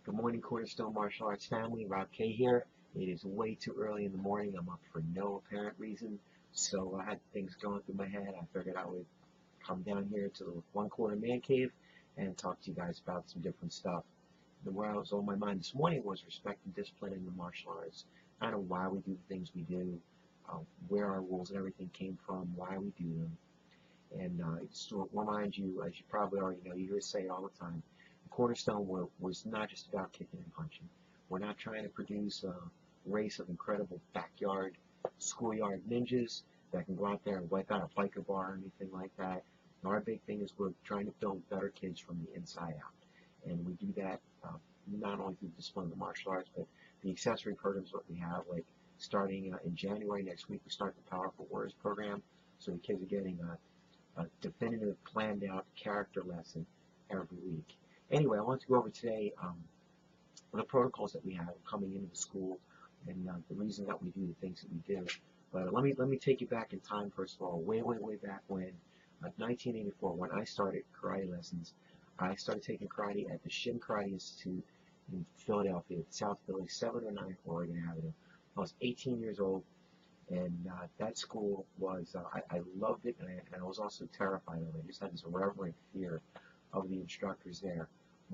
Good morning, Cornerstone Martial Arts family. Rob K here. It is way too early in the morning. I'm up for no apparent reason. So I had things going through my head. I figured I would come down here to the one corner man cave and talk to you guys about some different stuff. And where I was on my mind this morning was respect and discipline in the martial arts. Kind of why we do the things we do, where our rules and everything came from, why we do them. And just to remind you, as you probably already know, you hear us say it all the time, Cornerstone was not just about kicking and punching. We're not trying to produce a race of incredible backyard, schoolyard ninjas that can go out there and wipe out a biker bar or anything like that. Our big thing is we're trying to build better kids from the inside out. And we do that not only through the discipline of the martial arts, but the accessory programs that we have, like starting in January next week, we start the Powerful Warriors program. So the kids are getting a definitive, planned out character lesson every week. Anyway, I want to go over today the protocols that we have coming into the school and the reason that we do the things that we do. But let me take you back in time first of all, way back when, 1984, when I started karate lessons. I started taking karate at the Shin Karate Institute in Philadelphia, South Philly, 709 Oregon Avenue. I was 18 years old, and that school was, I loved it, and I was also terrified of it. I just had this reverent fear of the instructors there.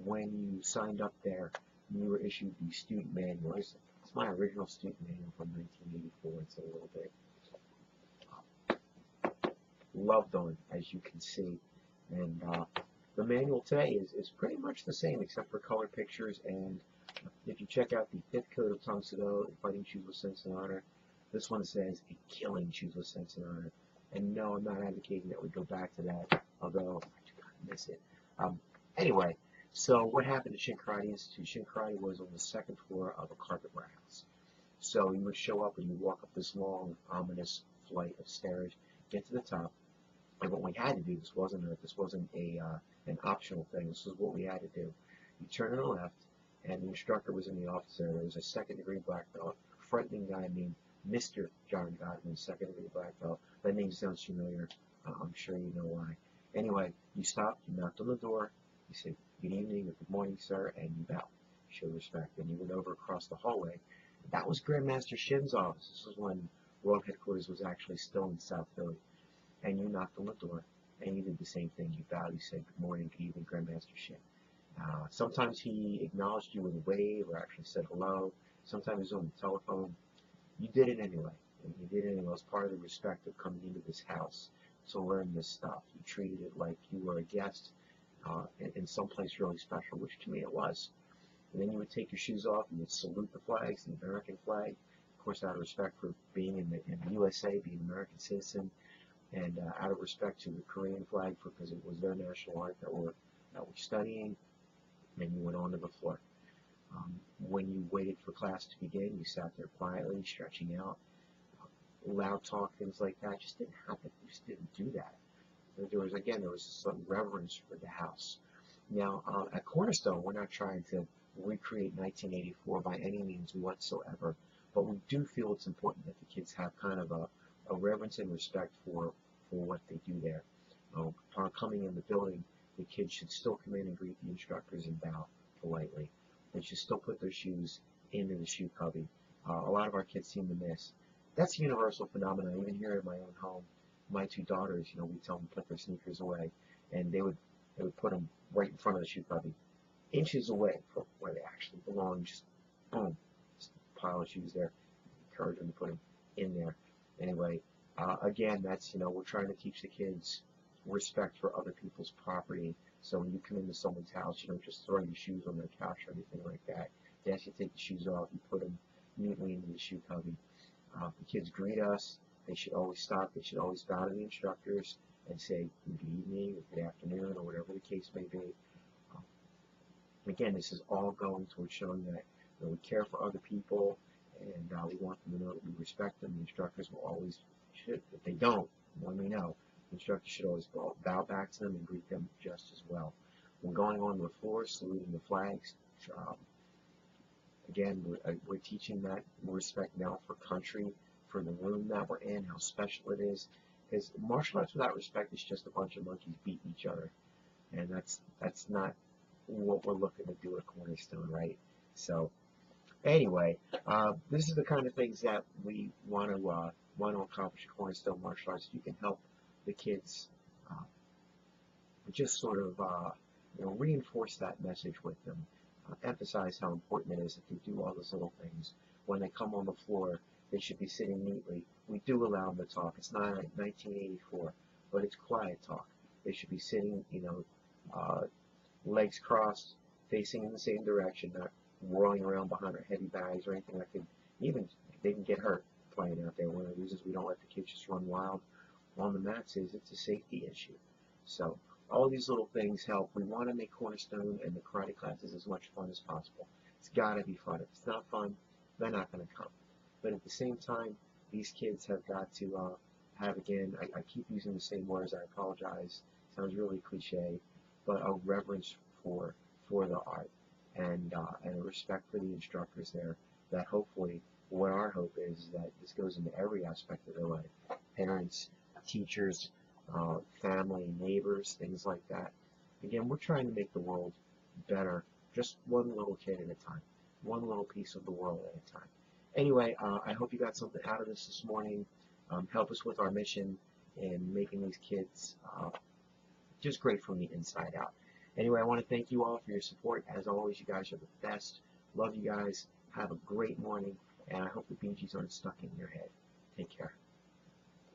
When you signed up there, you were issued the student manual. It's my original student manual from 1984. It's a little bit loved on, as you can see. And the manual today is pretty much the same, except for color pictures. And if you check out the 5th code of Tang Soo Do, fighting shoes with sense and honor, this one says a killing shoes with sense and honor. And no, I'm not advocating that we go back to that, although I do kind of miss it. Anyway, so what happened at Shin Karate Institute? Shin Karate was on the 2nd floor of a carpet warehouse. So you would show up and you walk up this long, ominous flight of stairs, get to the top. And what we had to do, this wasn't an optional thing. This is what we had to do. You turn on the left, and the instructor was in the office there. There was a 2nd-degree black belt, frightening guy named Mr. John Gottman, 2nd-degree black belt. That name sounds familiar. I'm sure you know why. Anyway, you stopped, you knocked on the door, you said, "Good evening," or "Good morning, sir," and you bow. Show respect. And you went over across the hallway. That was Grandmaster Shin's office. This was when World Headquarters was actually still in South Philly. And you knocked on the door, and you did the same thing. You bowed, you said, "Good morning, good evening, Grandmaster Shin." Sometimes he acknowledged you with a wave or actually said hello. Sometimes he was on the telephone. You did it anyway. And you did it anyway. It was part of the respect of coming into this house to learn this stuff. You treated it like you were a guest in some place really special, which to me it was. And then you would take your shoes off and you'd salute the flags, the American flag, of course out of respect for being in the USA, being an American citizen, and out of respect to the Korean flag because it was their national art that we're studying. And you went on to the floor. When you waited for class to begin, you sat there quietly, stretching out. Loud talk, things like that just didn't happen. You just didn't do that. There was some reverence for the house. Now, at Cornerstone, we're not trying to recreate 1984 by any means whatsoever, but we do feel it's important that the kids have kind of a reverence and respect for what they do there. Upon coming in the building, the kids should still come in and greet the instructors and bow politely. They should still put their shoes into the shoe cubby. A lot of our kids seem to miss. That's a universal phenomenon. Even here in my own home, my 2 daughters, we tell them to put their sneakers away, and they would put them right in front of the shoe cubby, inches away from where they actually belong. Just boom, just a pile of shoes there. Encourage them to put them in there. Anyway, again, that's we're trying to teach the kids respect for other people's property. So when you come into someone's house, you don't just throw your shoes on their couch or anything like that. They ask you to take the shoes off, you put them neatly into the shoe cubby. The kids greet us. They should always stop. They should always bow to the instructors and say good evening or good afternoon or whatever the case may be. Again, this is all going towards showing that we care for other people and we want them to know that we respect them. The instructors will always should. If they don't, let me know. The instructors should always bow back to them and greet them just as well. We're going on the floor, saluting the flags. Again, we're teaching that respect now for country, for the room that we're in, how special it is. Because martial arts without respect is just a bunch of monkeys beating each other, and that's not what we're looking to do at Cornerstone, right? So anyway, this is the kind of things that we want to accomplish at Cornerstone Martial Arts. You can help the kids uh, just sort of reinforce that message with them, emphasize how important it is that they do all those little things. When they come on the floor, they should be sitting neatly. We do allow them to talk. It's not like 1984, but it's quiet talk. They should be sitting, legs crossed, facing in the same direction, not rolling around behind our heavy bags or anything that could even they can get hurt playing out there. One of the reasons we don't let the kids just run wild on the mats is it's a safety issue. So all these little things help. We want to make Cornerstone and the karate classes as much fun as possible. It's got to be fun. If it's not fun, they're not going to come. But at the same time, these kids have got to have, again, I keep using the same words, I apologize, sounds really cliche, but a reverence for the art and a respect for the instructors there, that hopefully, what our hope is that this goes into every aspect of their life. Parents, teachers, family, neighbors, things like that. Again, we're trying to make the world better, just one little kid at a time, one little piece of the world at a time. Anyway, I hope you got something out of this morning. Help us with our mission in making these kids just great from the inside out. Anyway, I want to thank you all for your support. As always, you guys are the best. Love you guys. Have a great morning, and I hope the BGs aren't stuck in your head. Take care.